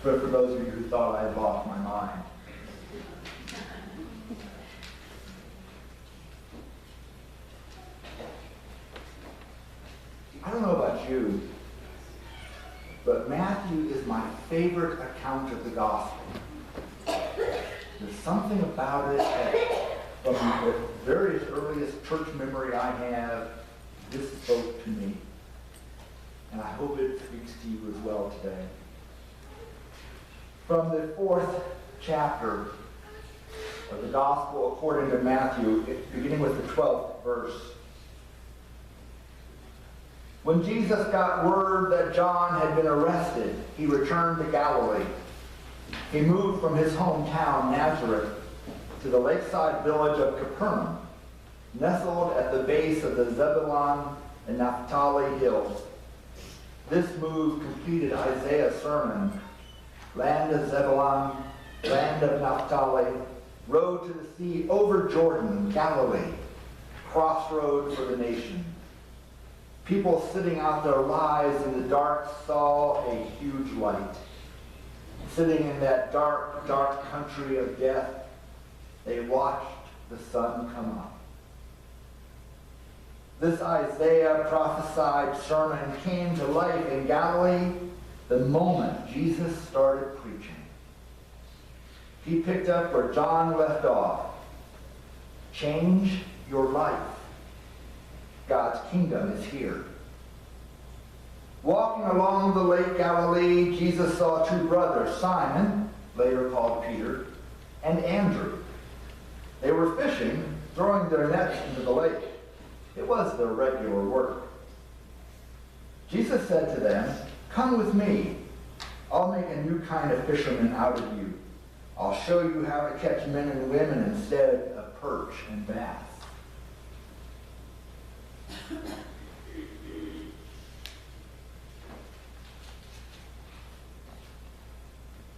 but for those of you who thought I had lost my mind. I don't know about you, but Matthew is my favorite account of the gospel. There's something about it that, from the various earliest church memory I have, this spoke to me. And I hope it speaks to you as well today. From the 4th chapter of the Gospel according to Matthew, beginning with the 12th verse. When Jesus got word that John had been arrested, he returned to Galilee. He moved from his hometown, Nazareth, to the lakeside village of Capernaum, nestled at the base of the Zebulun and Naphtali hills. This move completed Isaiah's sermon, land of Zebulun, land of Naphtali, road to the sea over Jordan, Galilee, crossroad for the nation. People sitting out their lives in the dark saw a huge light. Sitting in that dark, dark country of death, they watched the sun come up. This Isaiah prophesied sermon came to life in Galilee the moment Jesus started preaching. He picked up where John left off. Change your life. God's kingdom is here. Walking along the Lake Galilee, Jesus saw two brothers, Simon, later called Peter, and Andrew. They were fishing, throwing their nets into the lake. It was their regular work. Jesus said to them, "Come with me. I'll make a new kind of fisherman out of you. I'll show you how to catch men and women instead of perch and bass."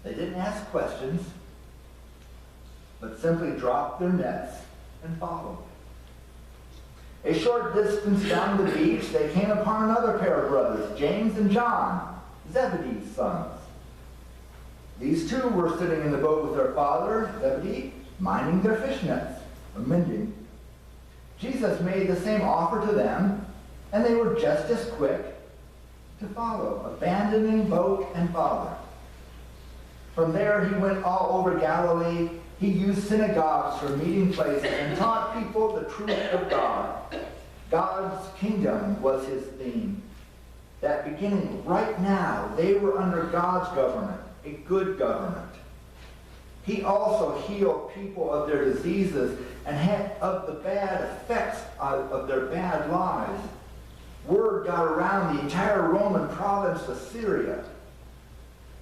They didn't ask questions, but simply dropped their nets and followed. A short distance down the beach, they came upon another pair of brothers, James and John, Zebedee's sons. These two were sitting in the boat with their father, Zebedee, minding their fish nets, or mending. Jesus made the same offer to them, and they were just as quick to follow, abandoning boat and father. From there, he went all over Galilee. He used synagogues for meeting places and taught people the truth of God. God's kingdom was his theme. That beginning right now, they were under God's government, a good government. He also healed people of their diseases and of the bad effects of their bad lives. Word got around the entire Roman province of Syria.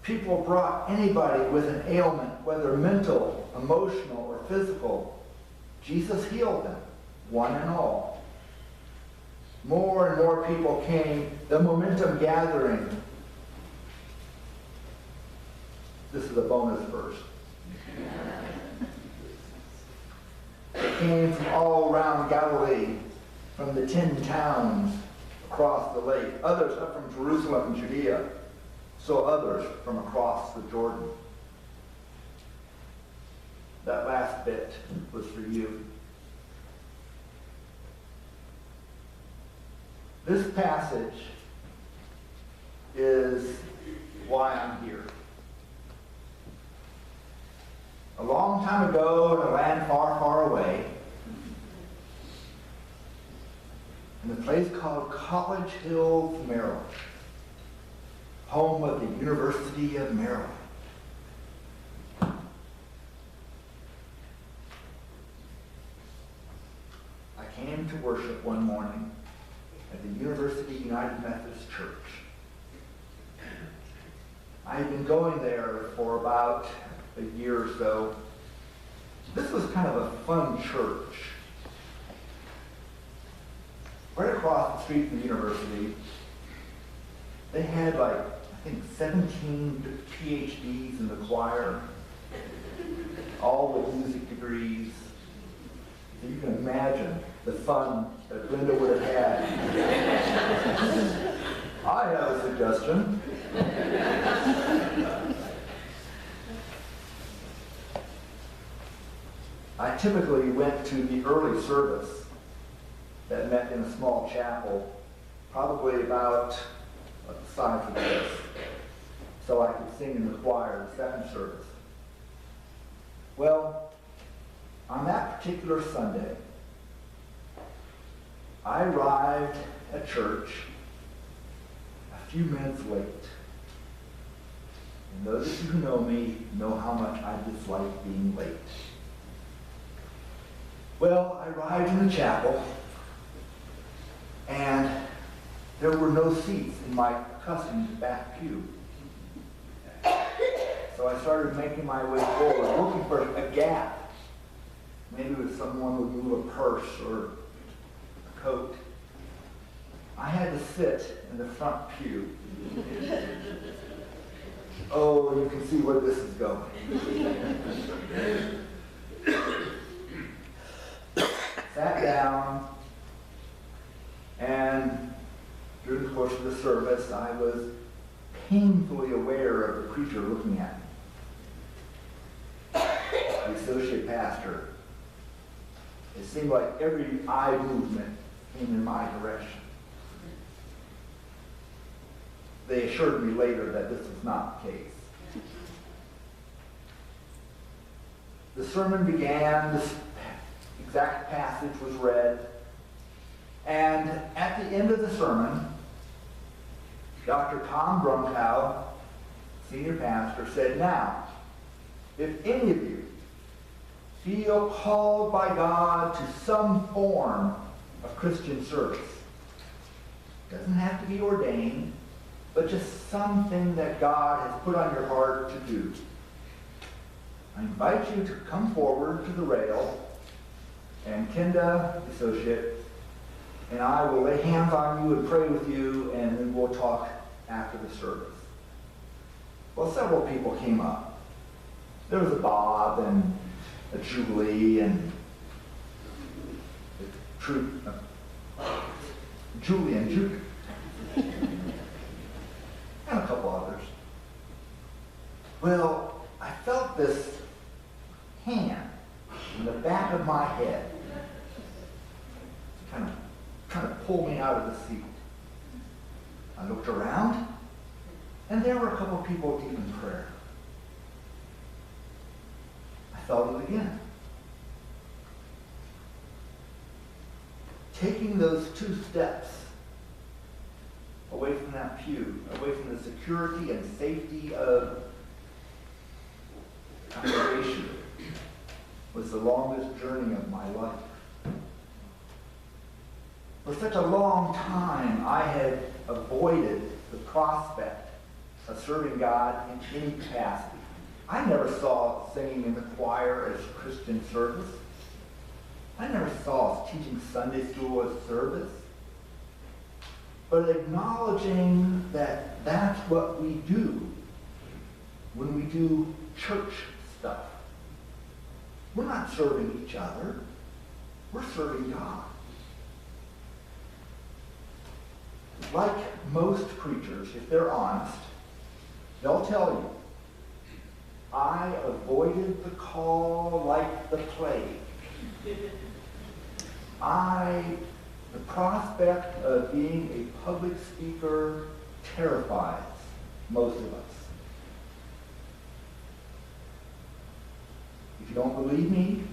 People brought anybody with an ailment, whether mental, emotional, or physical. Jesus healed them, one and all. More and more people came, the momentum gathering. This is a bonus verse. They came from all around Galilee, from the 10 towns across the lake, others up from Jerusalem and Judea, so others from across the Jordan. That last bit was for you. This passage is why I'm here. A long time ago in a land far, far away, in a place called College Hill, Maryland, home of the University of Maryland. I came to worship one morning at the University United Methodist Church. I had been going there for about a year or so. This was kind of a fun church. Right across the street from the university, they had I think 17 PhDs in the choir, all with music degrees. So you can imagine the fun that Linda would have had. I have a suggestion. typically went to the early service that met in a small chapel, probably about the size of this, so I could sing in the choir the second service. Well, on that particular Sunday, I arrived at church a few minutes late. And those of you who know me know how much I dislike being late. Well, I arrived in the chapel, and there were no seats in my accustomed back pew. So I started making my way forward, looking for a gap. Maybe with someone would move a purse or a coat. I had to sit in the front pew. Oh, you can see where this is going. Sat down, and during the course of the service, I was painfully aware of the preacher looking at me. The associate pastor. It seemed like every eye movement came in my direction. They assured me later that this was not the case. The sermon began, this exact passage was read, and at the end of the sermon, Dr. Tom Brunkow, senior pastor, said, "Now, if any of you feel called by God to some form of Christian service, doesn't have to be ordained, but just something that God has put on your heart to do, I invite you to come forward to the rail, and Kenda, the associate, and I will lay hands on you and pray with you, and then we'll talk after the service." Well, several people came up. There was a Bob and a Julie and Julie and Judy. And a couple others. Well, I felt this hand in the back of my head kind of pull me out of the seat. I looked around, and there were a couple of people deep in prayer. I felt it again. Taking those 2 steps away from that pew, away from the security and safety of congregation, was the longest journey of my life. For such a long time, I had avoided the prospect of serving God in any capacity. I never saw singing in the choir as Christian service. I never saw us teaching Sunday school as service. But acknowledging that that's what we do when we do church stuff. We're not serving each other. We're serving God. Like most preachers, if they're honest, they'll tell you, I avoided the call like the plague. The prospect of being a public speaker terrifies most of us. If you don't believe me,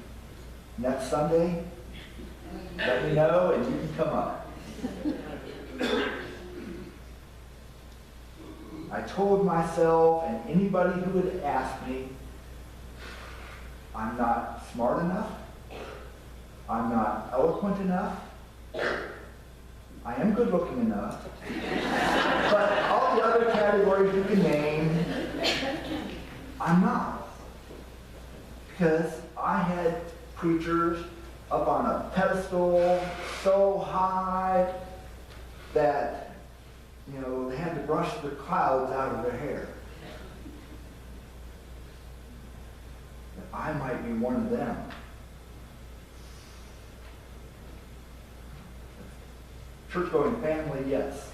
next Sunday, let me know and you can come up. I told myself and anybody who would ask me, I'm not smart enough, I'm not eloquent enough, I am good looking enough, but all the other categories you can name, I'm not. Because I had preachers up on a pedestal so high that, they had to brush the clouds out of their hair. That I might be one of them. Church-going family, yes.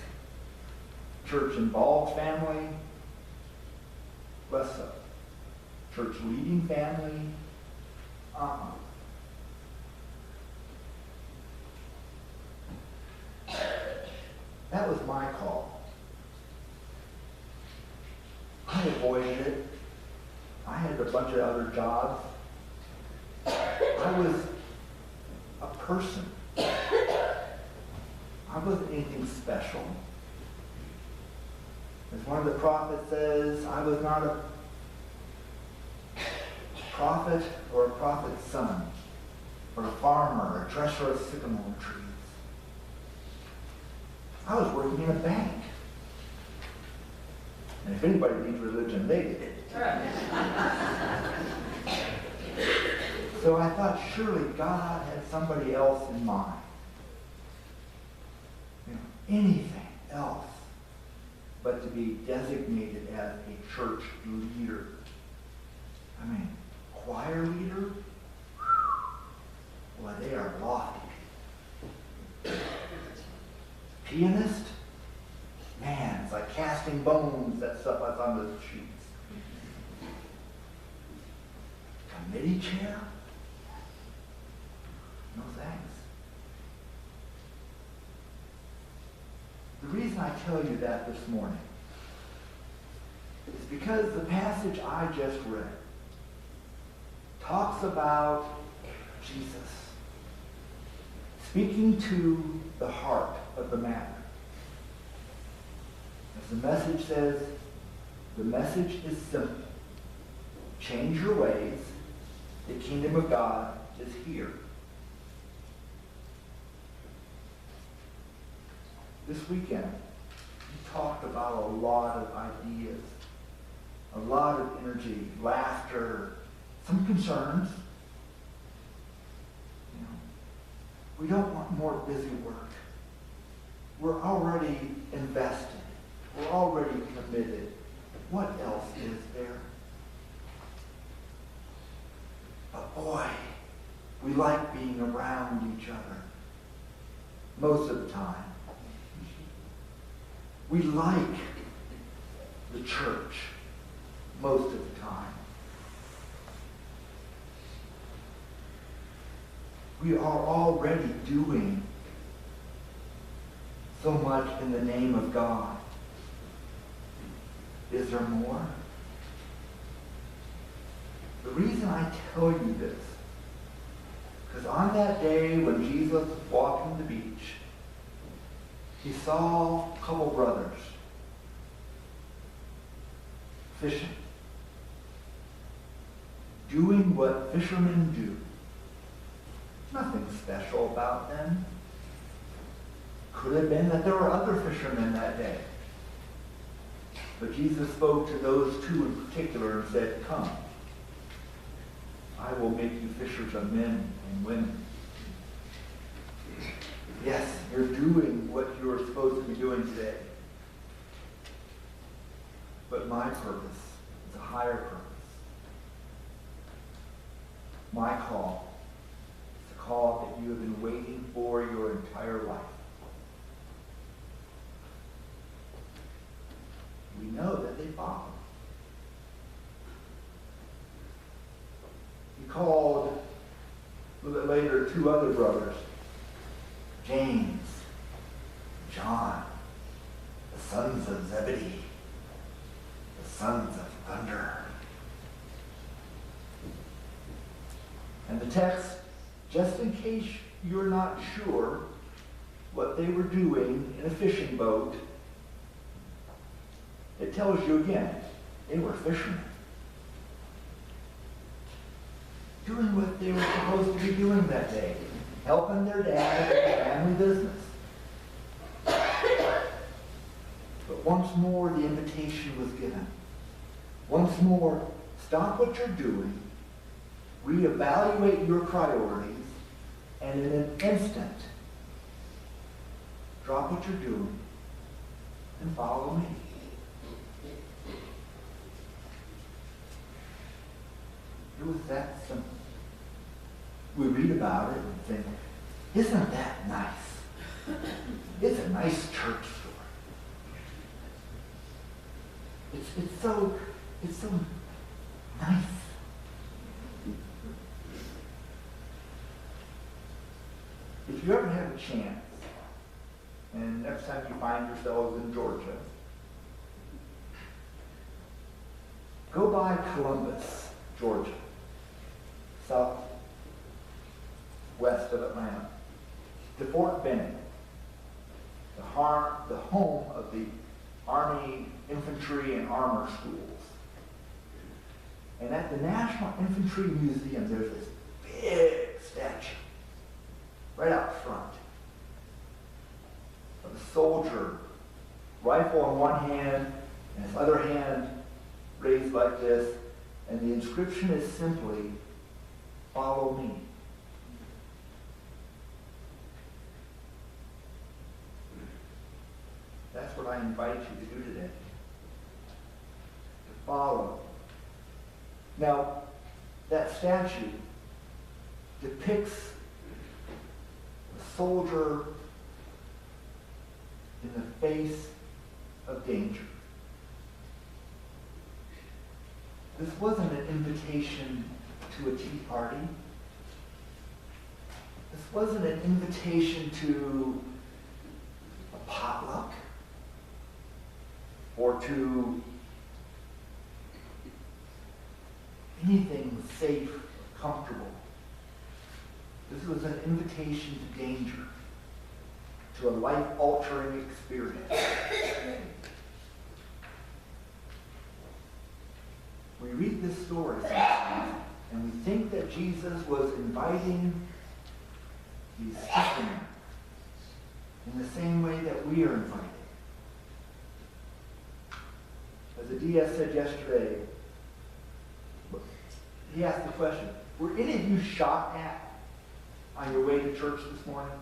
Church-involved family, less so. Church-leading family, That was my call. I avoided it. I had a bunch of other jobs. I was a person. I wasn't anything special. As one of the prophets says, I was not a prophet or a prophet's son, or a farmer, or a dresser of sycamore trees. I was working in a bank. And if anybody needs religion, they did it. So I thought, surely God had somebody else in mind. Anything else but to be designated as a church leader. I mean, choir leader? Well, they are lofty. Pianist? Man, it's like casting bones, that stuff that's on the sheets. Committee chair? No thanks. The reason I tell you that this morning is because the passage I just read talks about Jesus speaking to the heart of the matter. As the message says, the message is simple. Change your ways. The kingdom of God is here. This weekend, we talked about a lot of ideas, a lot of energy, laughter, some concerns. We don't want more busy work. We're already invested. We're already committed. What else is there? But boy, we like being around each other most of the time. We like the church most of the time. We are already doing so much in the name of God. Is there more? The reason I tell you this, because on that day when Jesus was walking the beach, he saw a couple brothers fishing, doing what fishermen do. Nothing special about them. Could have been that there were other fishermen that day. But Jesus spoke to those two in particular and said, "Come, I will make you fishers of men and women." Yes, you're doing what you're supposed to be doing today. But my purpose is a higher purpose. My call is a call that you have been waiting for your entire life. We know that they followed. He called a little bit later two other brothers, James, John, the sons of Zebedee, the sons of thunder. And the text, just in case you're not sure what they were doing in a fishing boat, it tells you again, they were fishermen. Doing what they were supposed to be doing that day. Helping their dad with the family business. But once more, the invitation was given. Once more, stop what you're doing, reevaluate your priorities, and in an instant, drop what you're doing and follow me. It was that simple. We read about it and think, isn't that nice? It's a nice church story. It's so nice. If you ever have a chance, and next next time you find yourselves in Georgia, go by Columbus, Georgia, southwest of Atlanta, to Fort Benning, the home of the Army Infantry and Armor Schools. And at the National Infantry Museum, there's this big statue right out front of a soldier, rifle in one hand and his other hand raised like this, and the inscription is simply, "Follow me." That's what I invite you to do today. To follow. Now, that statue depicts a soldier in the face of danger. This wasn't an invitation to a tea party. This wasn't an invitation to a potluck or to anything safe or comfortable. This was an invitation to danger, to a life-altering experience. We read this story sometimes, and we think that Jesus was inviting these fishermen in the same way that we are invited. As the DS said yesterday, he asked the question, were any of you shot at on your way to church this morning?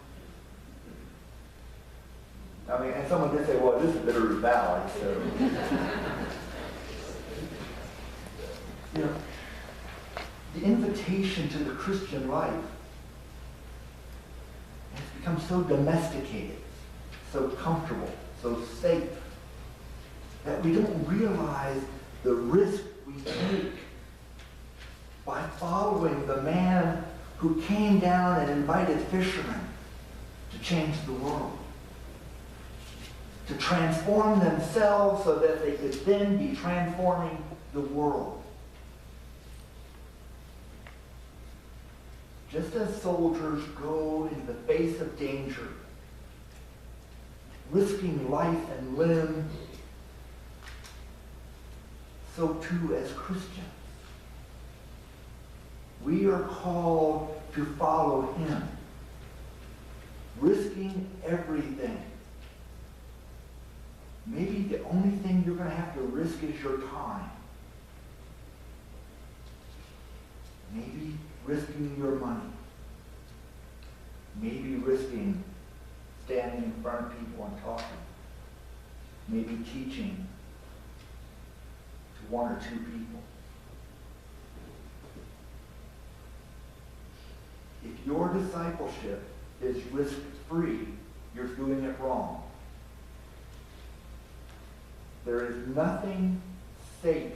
I mean, and someone did say, well, this is Bitter Valley, so. You know, the invitation to the Christian life has become so domesticated, so comfortable, so safe, that we don't realize the risk we take by following the man who came down and invited fishermen to change the world, to transform themselves so that they could then be transforming the world. Just as soldiers go into the face of danger, risking life and limb, so too as Christians. We are called to follow him, risking everything. Maybe the only thing you're going to have to risk is your time. Maybe risking your money. Maybe risking standing in front of people and talking. Maybe teaching to one or two people. If your discipleship is risk-free, you're doing it wrong. There is nothing safe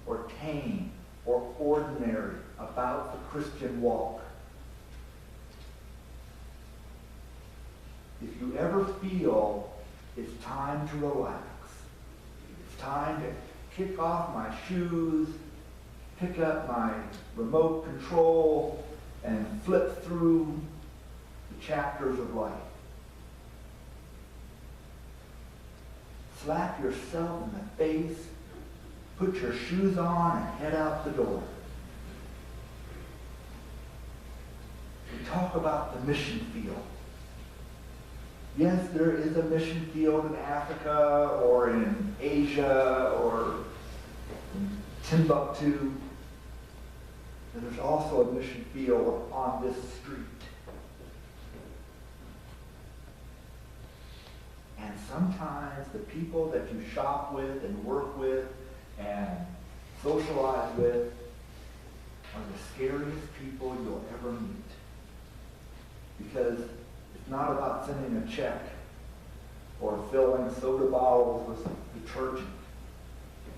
or tame or ordinary about the Christian walk. If you ever feel it's time to relax, it's time to kick off my shoes, pick up my remote control, and flip through the chapters of life. Slap yourself in the face, put your shoes on, and head out the door. We talk about the mission field. Yes, there is a mission field in Africa or in Asia or in Timbuktu. And there's also a mission field on this street. And sometimes the people that you shop with and work with and socialize with are the scariest people you'll ever meet. Because it's not about sending a check or filling soda bottles with detergent.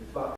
It's about